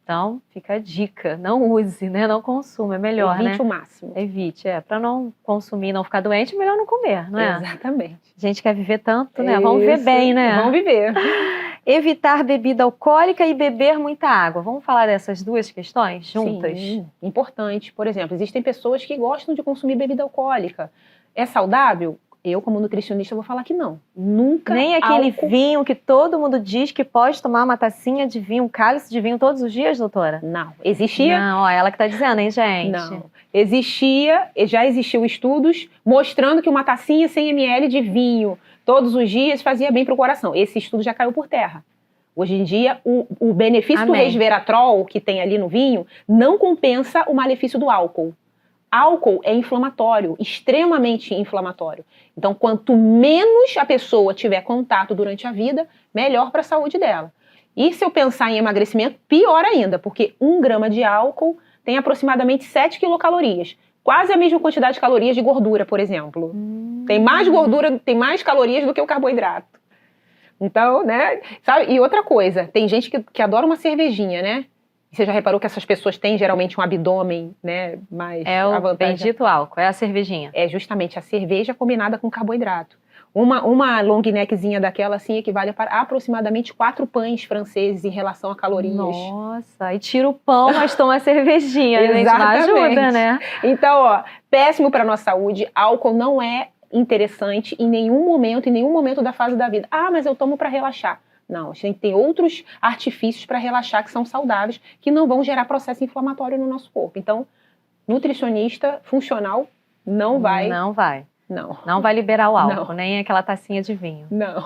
Então, fica a dica, não use, né? Não consuma, é melhor, Evite né? o máximo. Evite, para não consumir, não ficar doente, melhor não comer, não é? Exatamente. A gente quer viver tanto, né? Vamos viver bem, né? Vamos viver. Evitar bebida alcoólica e beber muita água. Vamos falar dessas duas questões juntas? Sim, importante. Por exemplo, existem pessoas que gostam de consumir bebida alcoólica. É saudável? Eu, como nutricionista, vou falar que não. Nunca. Nem aquele vinho que todo mundo diz que pode tomar uma tacinha de vinho, um cálice de vinho todos os dias, doutora? Não. Existia? Não, ó, ela que tá dizendo, hein, gente? Não. Já existiu estudos mostrando que uma tacinha 100 ml de vinho todos os dias fazia bem para o coração. Esse estudo já caiu por terra. Hoje em dia, o benefício do resveratrol que tem ali no vinho não compensa o malefício do álcool. Álcool é inflamatório, extremamente inflamatório. Então, quanto menos a pessoa tiver contato durante a vida, melhor para a saúde dela. E se eu pensar em emagrecimento, pior ainda, porque 1 grama de álcool tem aproximadamente 7 quilocalorias. Quase a mesma quantidade de calorias de gordura, por exemplo. Tem mais gordura, tem mais calorias do que o carboidrato. Então, né? Sabe? E outra coisa, tem gente que adora uma cervejinha, né? Você já reparou que essas pessoas têm geralmente um abdômen, né, mais É o bendito álcool, é a cervejinha. É justamente a cerveja combinada com carboidrato. Uma long neckzinha daquela, assim, equivale a aproximadamente 4 pães franceses em relação a calorias. Nossa, e tira o pão, mas toma a cervejinha, gente, não ajuda, né? Então, ó, péssimo para nossa saúde, álcool não é interessante em nenhum momento da fase da vida. Ah, mas eu tomo para relaxar. Não, a gente tem outros artifícios para relaxar que são saudáveis, que não vão gerar processo inflamatório no nosso corpo. Então, nutricionista funcional não vai. Não vai. Não. Não vai liberar o álcool, nem aquela tacinha de vinho. Não.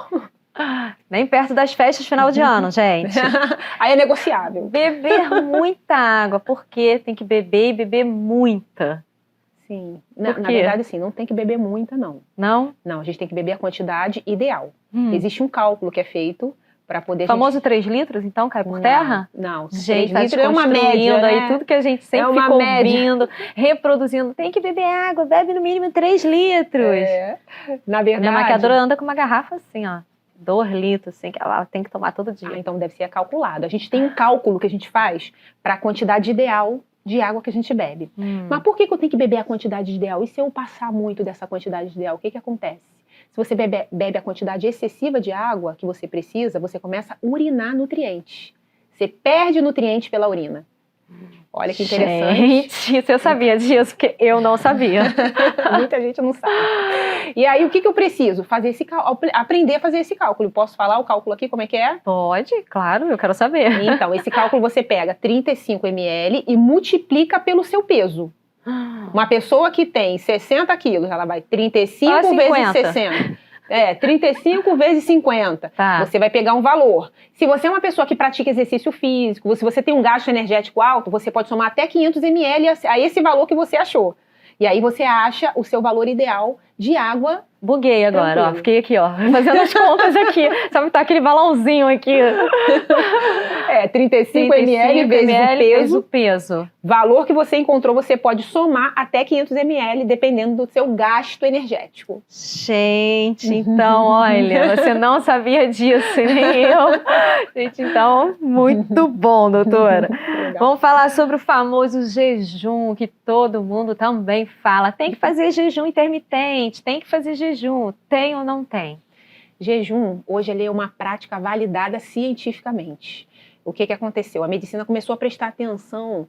Nem perto das festas final de ano, gente. Aí é negociável. Beber muita água, porque tem que beber e beber muita. Sim. Na verdade, sim, não tem que beber muita, não. Não? Não, a gente tem que beber a quantidade ideal. Existe um cálculo que é feito para poder... O famoso 3 litros, então, cai por terra? Não. Gente, 3 litros é uma média, né? Aí tudo que a gente sempre fica ouvindo, reproduzindo. Tem que beber água, bebe no mínimo 3 litros. É. Na verdade... Minha maquiadora anda com uma garrafa assim, ó. 2 litros, assim, que ela tem que tomar todo dia. Então deve ser calculado. A gente tem um cálculo que a gente faz para a quantidade ideal de água que a gente bebe. Mas por que eu tenho que beber a quantidade ideal? E se eu passar muito dessa quantidade ideal, o que acontece? Se você bebe a quantidade excessiva de água que você precisa, você começa a urinar nutrientes. Você perde nutrientes pela urina. Olha que interessante. Gente, você sabia disso? Porque eu não sabia. Muita gente não sabe. E aí, o que eu preciso? Fazer aprender a fazer esse cálculo. Posso falar o cálculo aqui, como é que é? Pode, claro, eu quero saber. Então, esse cálculo você pega 35 ml e multiplica pelo seu peso. Uma pessoa que tem 60 quilos, ela vai 35 vezes 60. 35 vezes 50. Tá. Você vai pegar um valor. Se você é uma pessoa que pratica exercício físico, se você tem um gasto energético alto, você pode somar até 500 ml a esse valor que você achou. E aí você acha o seu valor ideal de água. Buguei agora, ó. Fiquei aqui, ó, fazendo as contas aqui. Sabe, tá aquele balãozinho aqui. 35 ml vezes o peso. Valor que você encontrou, você pode somar até 500 ml, dependendo do seu gasto energético. Gente, então, olha, você não sabia disso, nem eu. Gente, então, muito bom, doutora. Vamos falar sobre o famoso jejum, que todo mundo também fala. Tem que fazer jejum intermitente, tem que fazer jejum. Tem ou não tem? Jejum, hoje, ele é uma prática validada cientificamente. O que aconteceu? A medicina começou a prestar atenção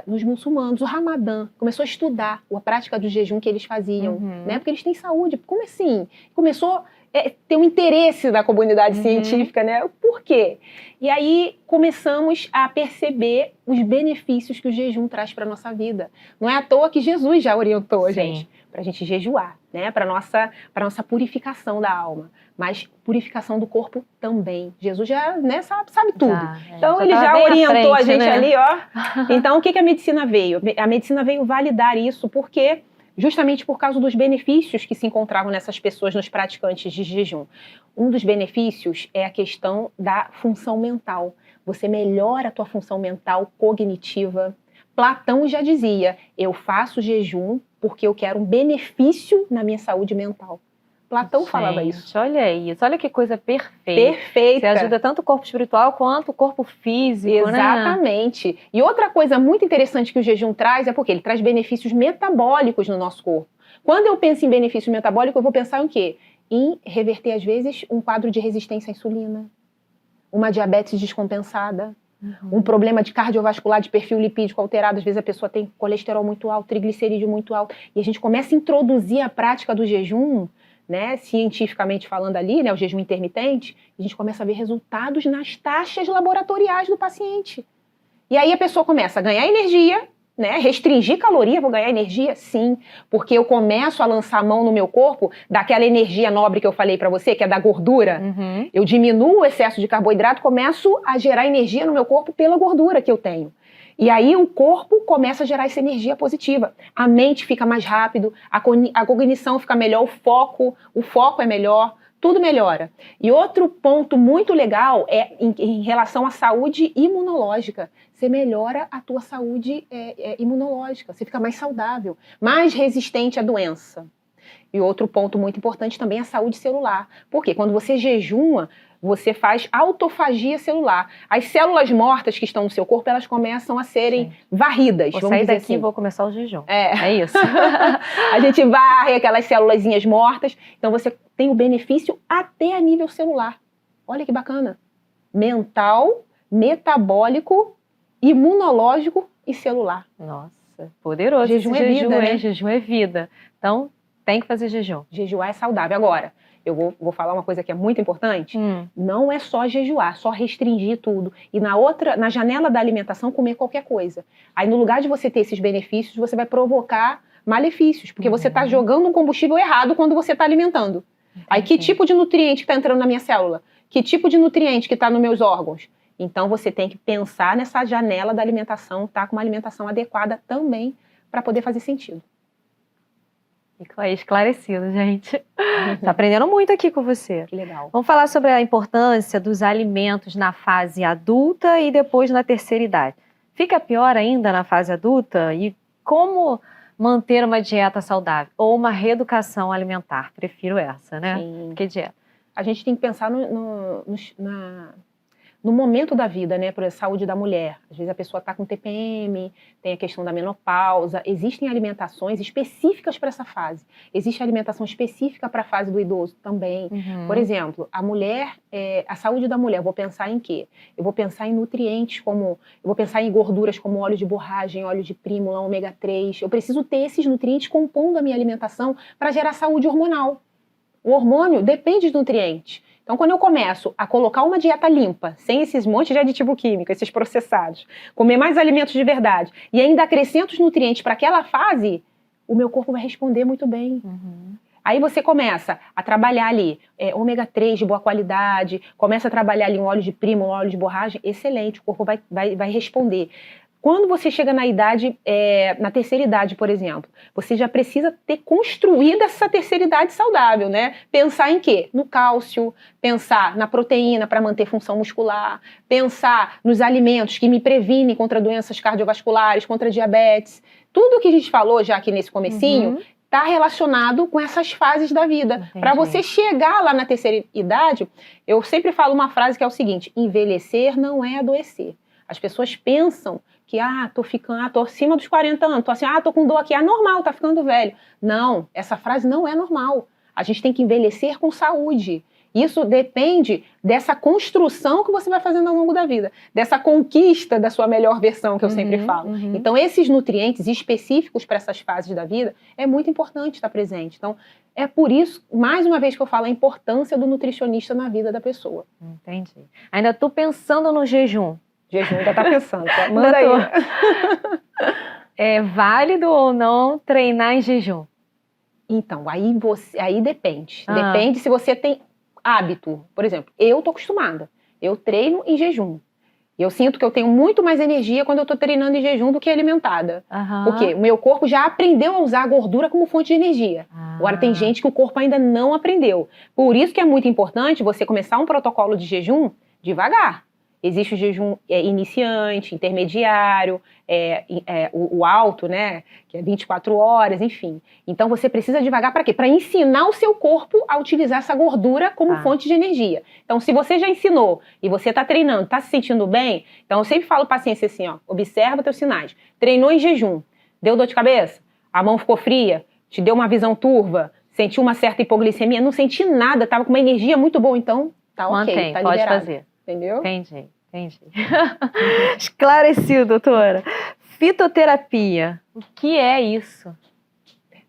nos muçulmanos, o Ramadã, começou a estudar a prática do jejum que eles faziam, né? Porque eles têm saúde. Como assim? Começou a ter um interesse da comunidade científica, né? Por quê? E aí começamos a perceber os benefícios que o jejum traz para a nossa vida. Não é à toa que Jesus já orientou a gente para a gente jejuar, né? Para nossa purificação da alma, mas purificação do corpo também. Jesus já, né, sabe tudo. Então ele já orientou a gente, né? Ali, ó. Então o que a medicina veio? A medicina veio validar isso porque justamente por causa dos benefícios que se encontravam nessas pessoas, nos praticantes de jejum. Um dos benefícios é a questão da função mental. Você melhora a tua função mental cognitiva. Platão já dizia, eu faço jejum porque eu quero um benefício na minha saúde mental. Platão falava isso. Olha isso, olha que coisa perfeita. Perfeita. Você ajuda tanto o corpo espiritual quanto o corpo físico, Exatamente. Né? E outra coisa muito interessante que o jejum traz é porque ele traz benefícios metabólicos no nosso corpo. Quando eu penso em benefício metabólico, eu vou pensar em quê? Em reverter, às vezes, um quadro de resistência à insulina, uma diabetes descompensada, um problema de cardiovascular, de perfil lipídico alterado. Às vezes a pessoa tem colesterol muito alto, triglicerídeo muito alto. E a gente começa a introduzir a prática do jejum, né, cientificamente falando ali, né, o jejum intermitente, a gente começa a ver resultados nas taxas laboratoriais do paciente. E aí a pessoa começa a ganhar energia, né, restringir caloria, vou ganhar energia? Sim, porque eu começo a lançar a mão no meu corpo daquela energia nobre que eu falei pra você, que é da gordura. Eu diminuo o excesso de carboidrato, começo a gerar energia no meu corpo pela gordura que eu tenho. E aí o corpo começa a gerar essa energia positiva. A mente fica mais rápido, a cognição fica melhor, o foco é melhor, tudo melhora. E outro ponto muito legal é em relação à saúde imunológica. Você melhora a tua saúde imunológica, você fica mais saudável, mais resistente à doença. E outro ponto muito importante também é a saúde celular. Porque quando você jejuma, você faz autofagia celular. As células mortas que estão no seu corpo, elas começam a serem varridas. Vou sair daqui e vou começar o jejum. É isso. A gente varre aquelas célulazinhas mortas. Então você tem o benefício até a nível celular. Olha que bacana. Mental, metabólico, imunológico e celular. Nossa, poderoso. Jejum é vida, né? Jejum é vida. Então, tem que fazer jejum. Jejuar é saudável. Agora, eu vou falar uma coisa que é muito importante. Não é só jejuar, só restringir tudo. E na janela da alimentação, comer qualquer coisa. Aí, no lugar de você ter esses benefícios, você vai provocar malefícios. Porque você está jogando um combustível errado quando você está alimentando. Aí, que tipo de nutriente está entrando na minha célula? Que tipo de nutriente que está nos meus órgãos? Então, você tem que pensar nessa janela da alimentação, tá? Com uma alimentação adequada também, para poder fazer sentido. Fico aí esclarecido, gente. Tá aprendendo muito aqui com você. Que legal. Vamos falar sobre a importância dos alimentos na fase adulta e depois na terceira idade. Fica pior ainda na fase adulta? E como manter uma dieta saudável? Ou uma reeducação alimentar? Prefiro essa, né? Sim. Que dieta? A gente tem que pensar no momento da vida, né, para a saúde da mulher. Às vezes a pessoa está com TPM, tem a questão da menopausa. Existem alimentações específicas para essa fase. Existe alimentação específica para a fase do idoso também. Por exemplo, a mulher, a saúde da mulher, eu vou pensar em quê? Eu vou pensar em nutrientes eu vou pensar em gorduras como óleo de borragem, óleo de prímula, ômega 3. Eu preciso ter esses nutrientes compondo a minha alimentação para gerar saúde hormonal. O hormônio depende de nutrientes. Então, quando eu começo a colocar uma dieta limpa, sem esses montes de aditivo químico, esses processados, comer mais alimentos de verdade, e ainda acrescento os nutrientes para aquela fase, o meu corpo vai responder muito bem. Aí você começa a trabalhar ali ômega 3 de boa qualidade, começa a trabalhar ali um óleo de prímula, um óleo de borragem, excelente, o corpo vai responder. Quando você chega na idade, na terceira idade, por exemplo, você já precisa ter construído essa terceira idade saudável, né? Pensar em quê? No cálcio, pensar na proteína para manter função muscular, pensar nos alimentos que me previnem contra doenças cardiovasculares, contra diabetes. Tudo que a gente falou já aqui nesse comecinho está relacionado com essas fases da vida. Para você chegar lá na terceira idade, eu sempre falo uma frase que é o seguinte: envelhecer não é adoecer. As pessoas pensam que, tô acima dos 40 anos, tô com dor aqui, normal, tá ficando velho. Não, essa frase não é normal. A gente tem que envelhecer com saúde. Isso depende dessa construção que você vai fazendo ao longo da vida, dessa conquista da sua melhor versão, que eu sempre falo. Então, esses nutrientes específicos para essas fases da vida, é muito importante estar presente. Então, é por isso, mais uma vez, que eu falo a importância do nutricionista na vida da pessoa. Entendi. Ainda tô pensando no jejum. Jejum, ainda tá pensando. Manda aí. É válido ou não treinar em jejum? Então, aí depende. Depende se você tem hábito. Por exemplo, eu tô acostumada. Eu treino em jejum. Eu sinto que eu tenho muito mais energia quando eu tô treinando em jejum do que alimentada. Porque o meu corpo já aprendeu a usar a gordura como fonte de energia. Agora tem gente que o corpo ainda não aprendeu. Por isso que é muito importante você começar um protocolo de jejum devagar. Existe o jejum iniciante, intermediário, o alto, né? Que é 24 horas, enfim. Então você precisa devagar para quê? Para ensinar o seu corpo a utilizar essa gordura como fonte de energia. Então, se você já ensinou e você está treinando, está se sentindo bem, então eu sempre falo paciência assim, ó, observa teus sinais. Treinou em jejum, deu dor de cabeça, a mão ficou fria, te deu uma visão turva, sentiu uma certa hipoglicemia, não senti nada, tava com uma energia muito boa, então tá ok, Mantém, tá pode liberado. fazer. Entendeu? Entendi. Esclarecido, doutora. Fitoterapia, o que é isso?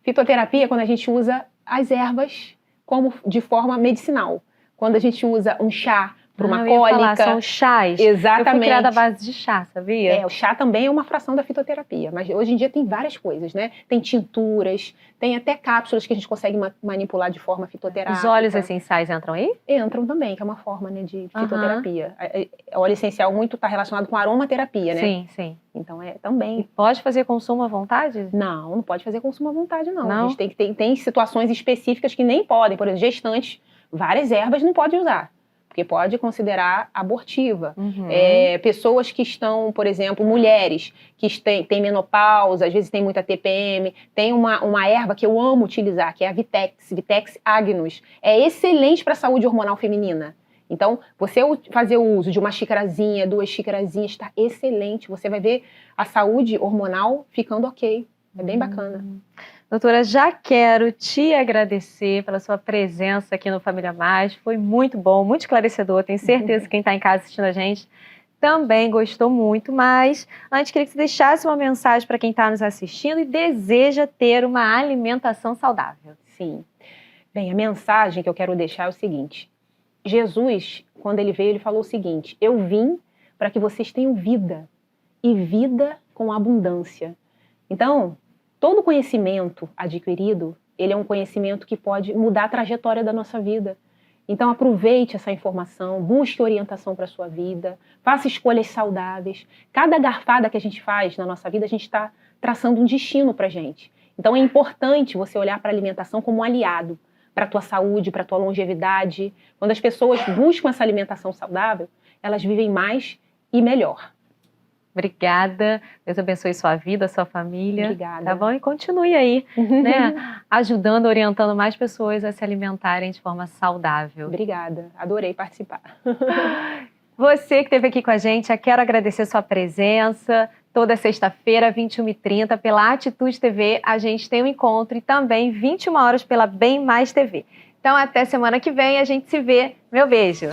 Fitoterapia é quando a gente usa as ervas como de forma medicinal. Quando a gente usa um chá para uma cólica. São chás. Exatamente. Eu fui criada à base de chá, sabia? O chá também é uma fração da fitoterapia, mas hoje em dia tem várias coisas, né? Tem tinturas, tem até cápsulas que a gente consegue manipular de forma fitoterápica. Os óleos essenciais entram aí? Entram também, que é uma forma, né, de fitoterapia. O óleo essencial muito está relacionado com aromaterapia, né? Sim, sim. Então também. E pode fazer consumo à vontade? Não pode fazer consumo à vontade, não. Não? A gente tem situações específicas que nem podem. Por exemplo, gestantes, várias ervas não pode usar, porque pode considerar abortiva. Pessoas que estão, por exemplo, mulheres que têm menopausa, às vezes tem muita TPM, tem uma erva que eu amo utilizar, que é a Vitex agnus. É excelente para a saúde hormonal feminina. Então, você fazer o uso de uma xicarazinha, 2 xicarazinhas, está excelente. Você vai ver a saúde hormonal ficando ok. É bem bacana. Doutora, já quero te agradecer pela sua presença aqui no Família Mais. Foi muito bom, muito esclarecedor. Tenho certeza que quem está em casa assistindo a gente também gostou muito. Mas antes, queria que você deixasse uma mensagem para quem está nos assistindo e deseja ter uma alimentação saudável. Sim. Bem, a mensagem que eu quero deixar é o seguinte. Jesus, quando ele veio, ele falou o seguinte: eu vim para que vocês tenham vida, e vida com abundância. Então, todo conhecimento adquirido, ele é um conhecimento que pode mudar a trajetória da nossa vida. Então, aproveite essa informação, busque orientação para a sua vida, faça escolhas saudáveis. Cada garfada que a gente faz na nossa vida, a gente está traçando um destino para a gente. Então, é importante você olhar para a alimentação como um aliado para a tua saúde, para a tua longevidade. Quando as pessoas buscam essa alimentação saudável, elas vivem mais e melhor. Obrigada, Deus abençoe sua vida, sua família. Obrigada. Tá bom? E continue aí, né, ajudando, orientando mais pessoas a se alimentarem de forma saudável. Obrigada, adorei participar. Você que esteve aqui com a gente, eu quero agradecer sua presença. Toda sexta-feira, 21h30, pela Atitude TV, a gente tem um encontro e também 21 horas pela Bem Mais TV. Então, até semana que vem, a gente se vê. Meu beijo!